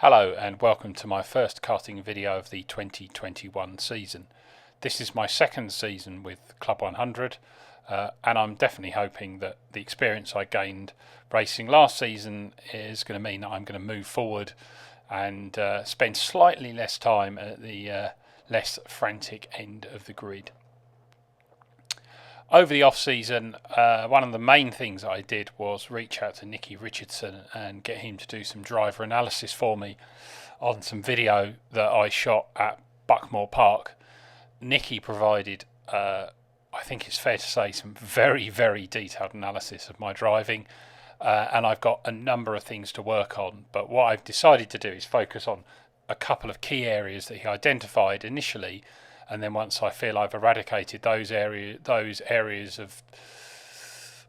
Hello and welcome to my first karting video of the 2021 season. This is my second season with Club100 and I'm definitely hoping that the experience I gained racing last season is going to mean that I'm going to move forward and spend slightly less time at the less frantic end of the grid. Over the off-season, one of the main things I did was reach out to Nicky Richardson and get him to do some driver analysis for me on some video that I shot at Buckmore Park. Nicky provided, I think it's fair to say, some very, very detailed analysis of my driving, and I've got a number of things to work on. But what I've decided to do is focus on a couple of key areas that he identified initially, and then once I feel I've eradicated those areas of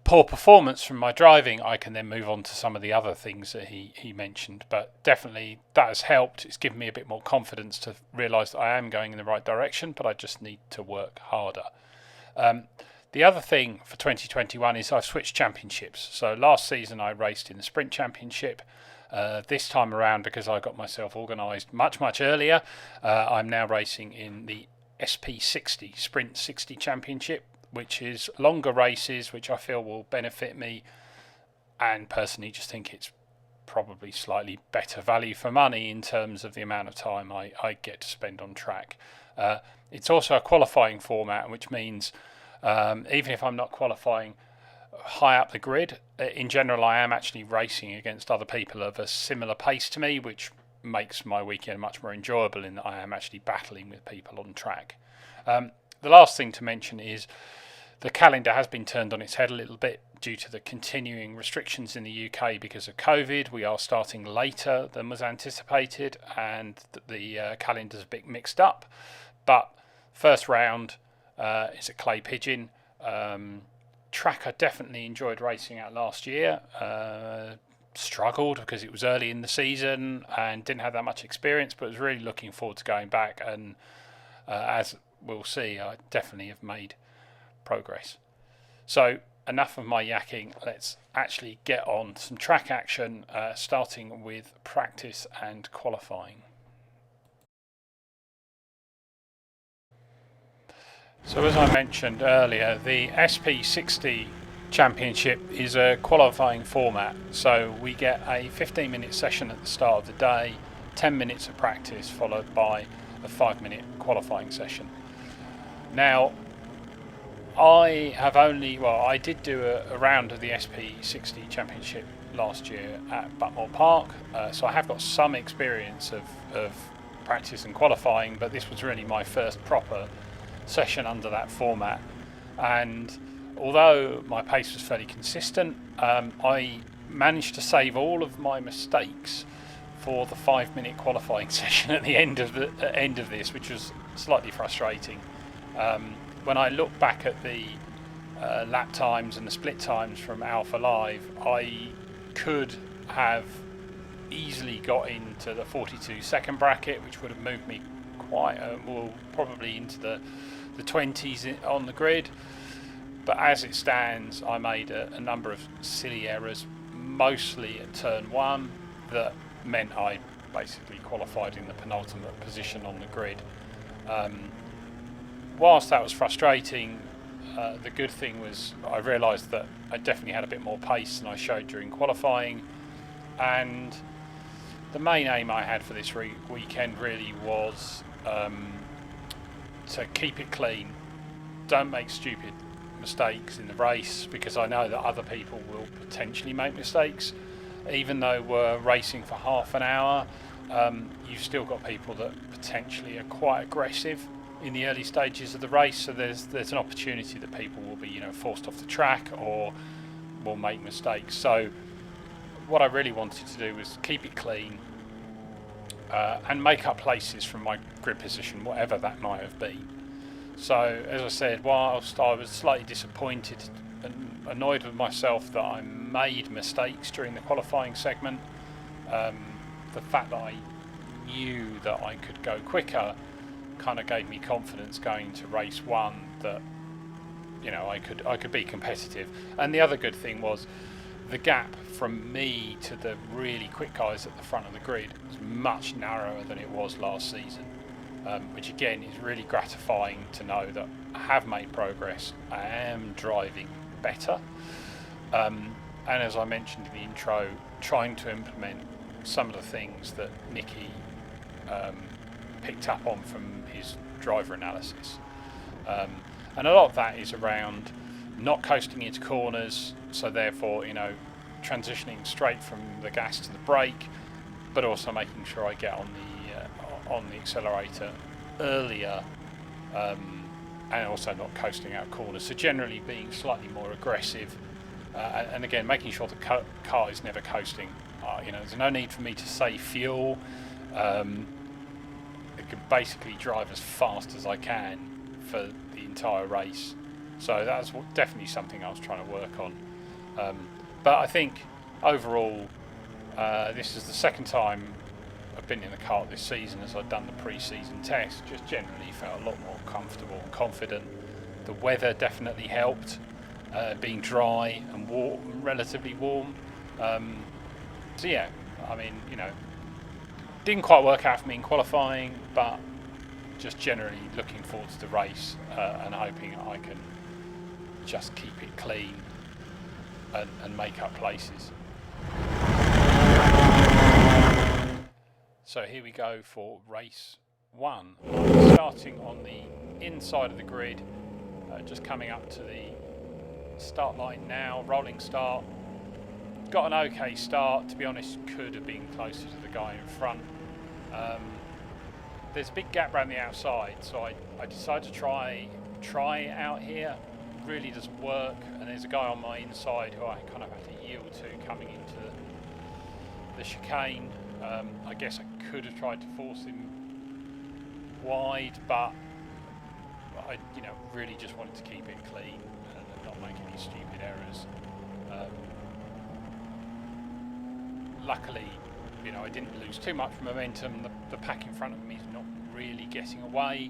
poor performance from my driving, I can then move on to some of the other things that he mentioned. But definitely that has helped. It's given me a bit more confidence to realise that I am going in the right direction, but I just need to work harder. The other thing for 2021 is I've switched championships. So last season I raced in the Sprint Championship. This time around, because I got myself organised much earlier, I'm now racing in the SP60 Sprint 60 Championship, which is longer races, which I feel will benefit me, and personally just think it's probably slightly better value for money in terms of the amount of time I get to spend on track. It's also a qualifying format, which means even if I'm not qualifying high up the grid, in general I am actually racing against other people of a similar pace to me, which makes my weekend much more enjoyable in that I am actually battling with people on track. The last thing to mention is the calendar has been turned on its head a little bit due to the continuing restrictions in the UK because of COVID. We are starting later than was anticipated, and the calendar's a bit mixed up. But first round is at Clay Pigeon. Track I definitely enjoyed racing at last year. Struggled because it was early in the season and didn't have that much experience, but was really looking forward to going back, and as we'll see, I definitely have made progress. So enough of my yakking, let's actually get on some track action, starting with practice and qualifying. So as I mentioned earlier, the SP60 Championship is a qualifying format, so we get a 15-minute session at the start of the day, 10 minutes of practice followed by a 5-minute qualifying session. Now I did do a round of the SP60 Championship last year at Buckmore Park, so I have got some experience of practice and qualifying, but this was really my first proper session under that format. And although my pace was fairly consistent, I managed to save all of my mistakes for the 5-minute qualifying session at the end of this, which was slightly frustrating. When I look back at the lap times and the split times from Alpha Live, I could have easily got into the 42-second bracket, which would have moved me quite probably into the 20s on the grid. But as it stands, I made a number of silly errors, mostly at turn 1, that meant I basically qualified in the penultimate position on the grid. Whilst that was frustrating, the good thing was I realised that I definitely had a bit more pace than I showed during qualifying, and the main aim I had for this weekend really was to keep it clean. Don't make stupid mistakes in the race, because I know that other people will potentially make mistakes. Even though we're racing for half an hour, you've still got people that potentially are quite aggressive in the early stages of the race, so there's an opportunity that people will be forced off the track or will make mistakes. So what I really wanted to do was keep it clean and make up places from my grid position, whatever that might have been. So as I said, whilst I was slightly disappointed and annoyed with myself that I made mistakes during the qualifying segment, the fact that I knew that I could go quicker kind of gave me confidence going to race 1 that I could be competitive. And the other good thing was the gap from me to the really quick guys at the front of the grid is much narrower than it was last season, which again is really gratifying to know that I have made progress. I am driving better, and as I mentioned in the intro, trying to implement some of the things that Nicky picked up on from his driver analysis, and a lot of that is around not coasting into corners, so therefore, you know, transitioning straight from the gas to the brake, but also making sure I get on the accelerator earlier, and also not coasting out corners. So generally being slightly more aggressive, and again making sure the car is never coasting. You know, there's no need for me to save fuel. It can basically drive as fast as I can for the entire race. So that's definitely something I was trying to work on. But I think overall, this is the second time I've been in the kart this season as I've done the pre-season test. Just generally felt a lot more comfortable and confident. The weather definitely helped, being dry and warm, relatively warm. So yeah, I mean, you know, didn't quite work out for me in qualifying, but just generally looking forward to the race, and hoping I can just keep it clean and make up places. So here we go for race 1. Starting on the inside of the grid, just coming up to the start line now, rolling start. Got an okay start, to be honest, could have been closer to the guy in front. There's a big gap around the outside, so I decided to try it out here. Really doesn't work, and there's a guy on my inside who I kind of have to yield to coming into the chicane. I guess I could have tried to force him wide, but I, you know, really just wanted to keep it clean and not make any stupid errors. Luckily, you know, I didn't lose too much momentum. The pack in front of me is not really getting away,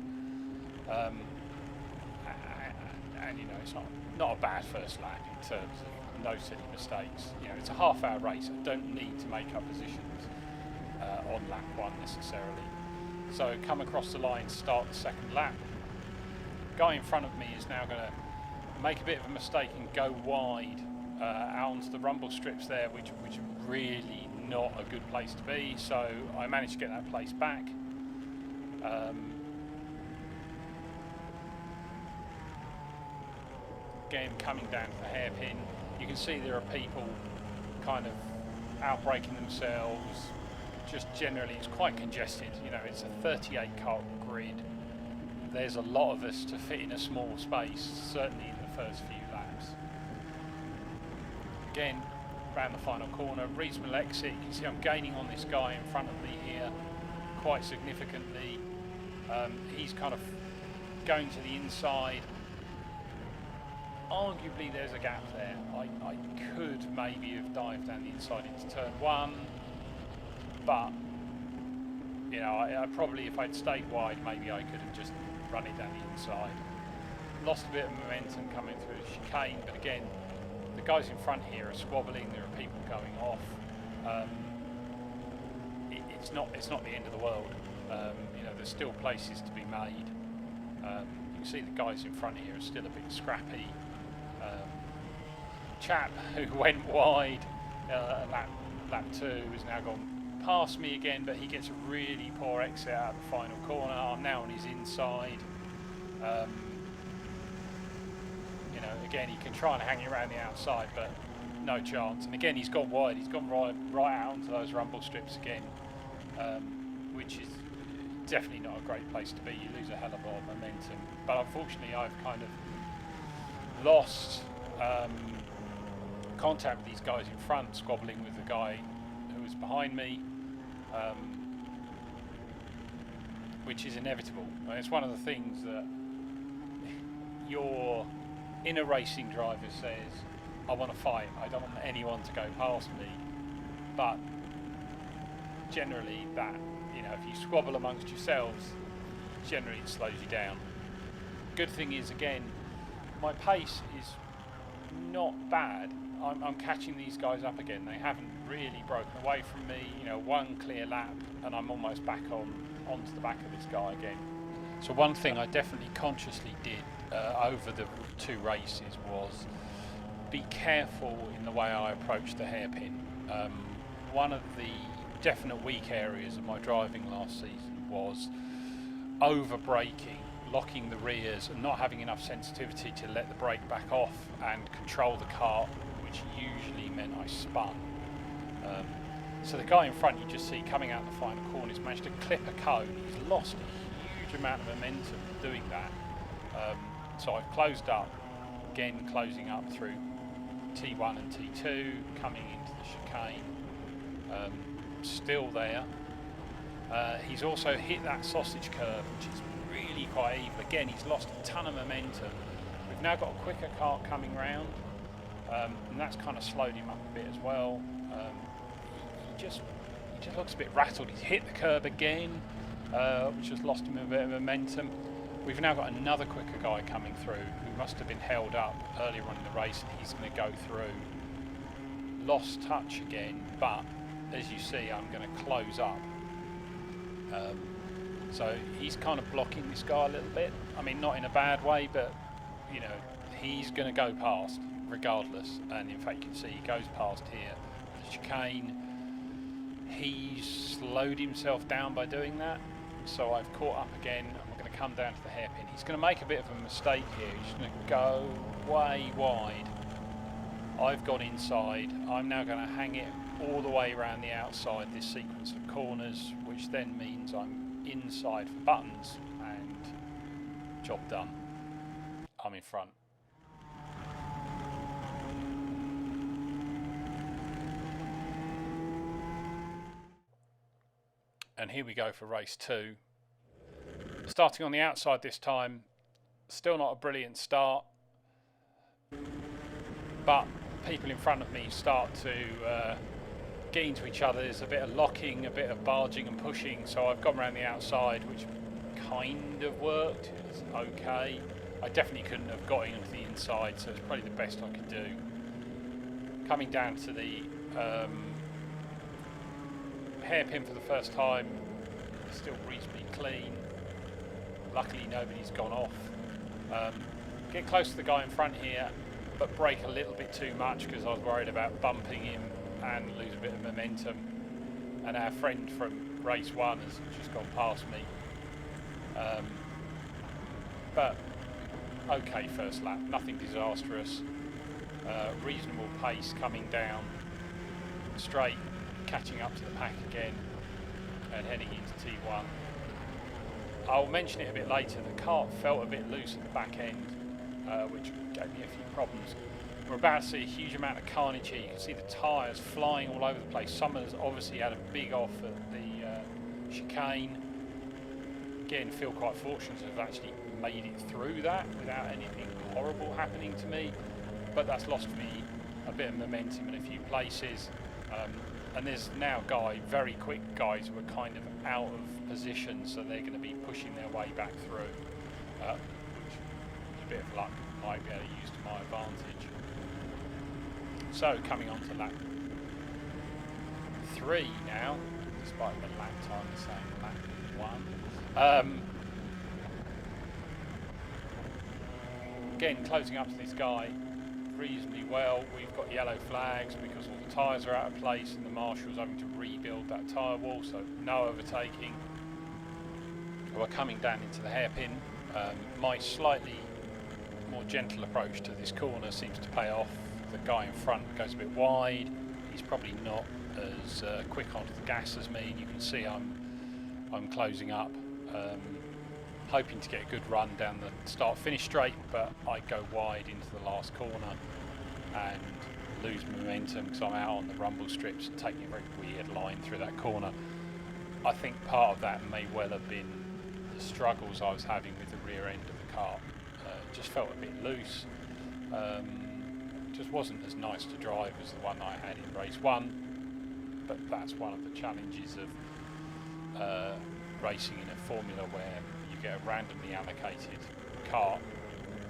and you know, it's not a bad first lap in terms of no silly mistakes. You know, it's a half-hour race. I don't need to make up positions on lap 1 necessarily. So come across the line, start the second lap. Guy in front of me is now going to make a bit of a mistake and go wide out onto the rumble strips there, which are really not a good place to be. So I managed to get that place back. Again, coming down to the hairpin, you can see there are people kind of outbraking themselves. Just generally, it's quite congested. You know, it's a 38 car grid. There's a lot of us to fit in a small space, certainly in the first few laps. Again, around the final corner, reasonable exit. You can see I'm gaining on this guy in front of me here quite significantly. He's kind of going to the inside. Arguably there's a gap there. I could maybe have dived down the inside into turn 1, but you know, I probably, if I'd stayed wide, maybe I could have just run it down the inside. Lost a bit of momentum coming through the chicane, but again, the guys in front here are squabbling. There are people going off. It's not the end of the world. You know, there's still places to be made. You can see the guys in front here are still a bit scrappy. Chap who went wide lap 2 has now gone past me again, but he gets a really poor exit out of the final corner. I'm now on his inside. You know, again, he can try and hang around the outside, but no chance. And again, he's gone wide. He's gone right out onto those rumble strips again, which is definitely not a great place to be. You lose a hell of a lot of momentum. But unfortunately, I've kind of lost contact with these guys in front, squabbling with the guy who was behind me, which is inevitable. And it's one of the things that your inner racing driver says, I want to fight, I don't want anyone to go past me. But generally that, you know, if you squabble amongst yourselves, generally it slows you down. Good thing is, again, my pace is not bad. I'm catching these guys up again. They haven't really broken away from me. You know, one clear lap and I'm almost back onto the back of this guy again. So one thing I definitely consciously did over the 2 races was be careful in the way I approach the hairpin. One of the definite weak areas of my driving last season was over braking, locking the rears and not having enough sensitivity to let the brake back off and control the car, which usually meant I spun. So the guy in front you just see coming out the final corner has managed to clip a cone. He's lost a huge amount of momentum doing that. So I've closed up, again closing up through T1 and T2, coming into the chicane, still there. He's also hit that sausage curve, which is really quite evil. Again, he's lost a ton of momentum. We've now got a quicker car coming round, and that's kind of slowed him up a bit as well. He just looks a bit rattled. He's hit the curb again, which has lost him a bit of momentum. We've now got another quicker guy coming through who must have been held up earlier on in the race, and he's going to go through. Lost touch again, but as you see, I'm going to close up. So he's kind of blocking this guy a little bit. I mean, not in a bad way, but you know, he's going to go past regardless. And in fact, you can see he goes past here. The chicane. He's slowed himself down by doing that. So I've caught up again. I'm going to come down to the hairpin. He's going to make a bit of a mistake here. He's going to go way wide. I've gone inside. I'm now going to hang it all the way around the outside this sequence of corners, which then means I'm inside for buttons, and job done. I'm in front. And here we go for race 2. Starting on the outside this time. Still not a brilliant start, but people in front of me start to get into each other. There's a bit of locking, a bit of barging and pushing, so I've gone around the outside, which kind of worked. It's okay. I definitely couldn't have got into the inside, so it's probably the best I could do. Coming down to the hairpin for the first time, still reasonably clean. Luckily nobody's gone off. Get close to the guy in front here, but brake a little bit too much because I was worried about bumping him and lose a bit of momentum. And our friend from race 1 has just gone past me. But okay first lap, nothing disastrous. Reasonable pace coming down straight, catching up to the pack again and heading into T1. I'll mention it a bit later. The cart felt a bit loose at the back end, which gave me a few problems. We're about to see a huge amount of carnage here. You can see the tyres flying all over the place. Summers obviously had a big off at the chicane. Again, feel quite fortunate to have actually made it through that without anything horrible happening to me. But that's lost me a bit of momentum in a few places. And there's now very quick guys who are kind of out of position, so they're going to be pushing their way back through, which a bit of luck might be able to use to my advantage. So coming on to lap 3 now, despite the lap time saying lap 1. Again, closing up to this guy reasonably well. We've got yellow flags because all the tyres are out of place and the marshal's having to rebuild that tyre wall, so no overtaking. We're coming down into the hairpin. My slightly more gentle approach to this corner seems to pay off. The guy in front goes a bit wide. He's probably not as quick onto the gas as me. You can see I'm closing up, hoping to get a good run down the start-finish straight, but I go wide into the last corner and lose momentum because I'm out on the rumble strips and taking a very weird line through that corner. I think part of that may well have been the struggles I was having with the rear end of the car. It just felt a bit loose. Just wasn't as nice to drive as the one I had in race 1, but that's one of the challenges of racing in a formula where you get a randomly allocated kart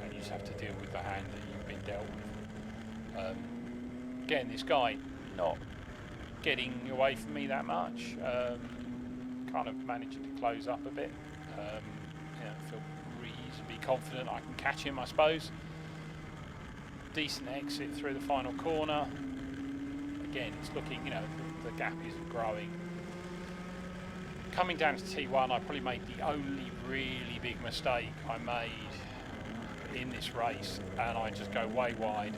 and you just have to deal with the hand that you've been dealt with. again, this guy not getting away from me that much, kind of managing to close up a bit. Feel reasonably confident I can catch him, I suppose. Decent exit through the final corner. Again, it's looking, the gap isn't growing. Coming down to T1, I probably made the only really big mistake I made in this race, and I just go way wide.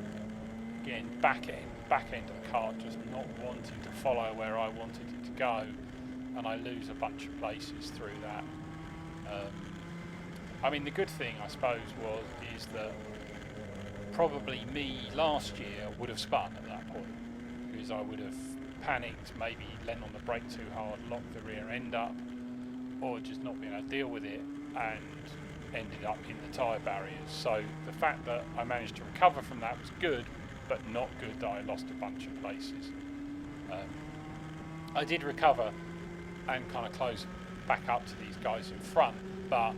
Again, back end of the cart, just not wanting to follow where I wanted it to go, and I lose a bunch of places through that. The good thing, I suppose, is that probably me last year would have spun at that point, because I would have panicked, maybe lent on the brake too hard, locked the rear end up, or just not being able to deal with it, and ended up in the tyre barriers. So the fact that I managed to recover from that was good, but not good that I lost a bunch of places. I did recover and kind of close back up to these guys in front, but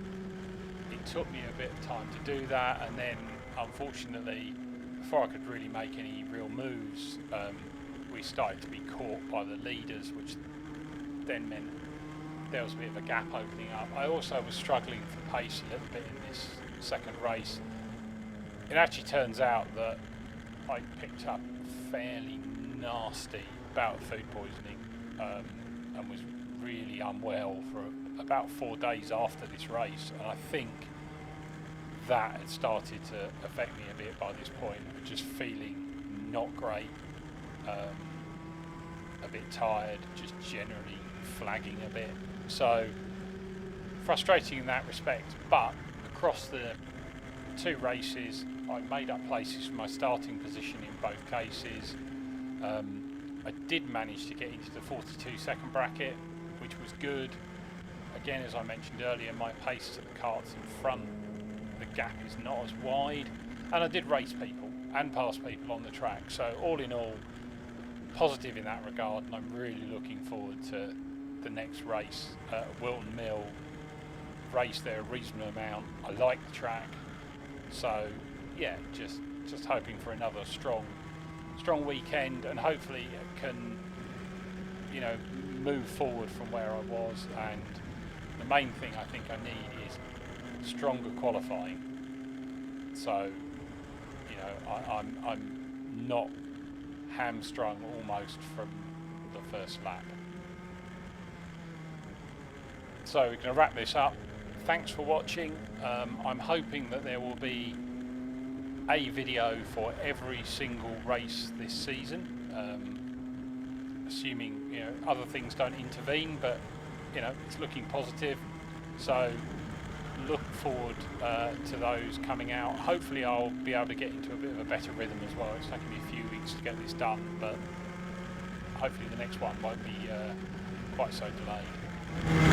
it took me a bit of time to do that, and then unfortunately, before I could really make any real moves, we started to be caught by the leaders, which then meant there was a bit of a gap opening up. I also was struggling for pace a little bit in this second race. It actually turns out that I picked up fairly nasty bout of food poisoning, and was really unwell for about 4 days after this race, and I think that had started to affect me a bit by this point, just feeling not great, a bit tired, just generally flagging a bit. So frustrating in that respect, but across the 2 races I made up places for my starting position in both cases. I did manage to get into the 42 second bracket, which was good. Again, as I mentioned earlier, my pace at the carts in front, the gap is not as wide, and I did race people and pass people on the track, so all in all positive in that regard, and I'm really looking forward to the next race at Wilton Mill. Raced there a reasonable amount. I like the track, so yeah, just hoping for another strong weekend, and hopefully it can move forward from where I was. And the main thing I think I need is stronger qualifying, so I'm not hamstrung almost from the first lap. So we're going to wrap this up. Thanks for watching. I'm hoping that there will be a video for every single race this season, assuming other things don't intervene, but it's looking positive, so look forward to those coming out. Hopefully I'll be able to get into a bit of a better rhythm as well. It's taken me a few weeks to get this done, but hopefully the next one won't be quite so delayed.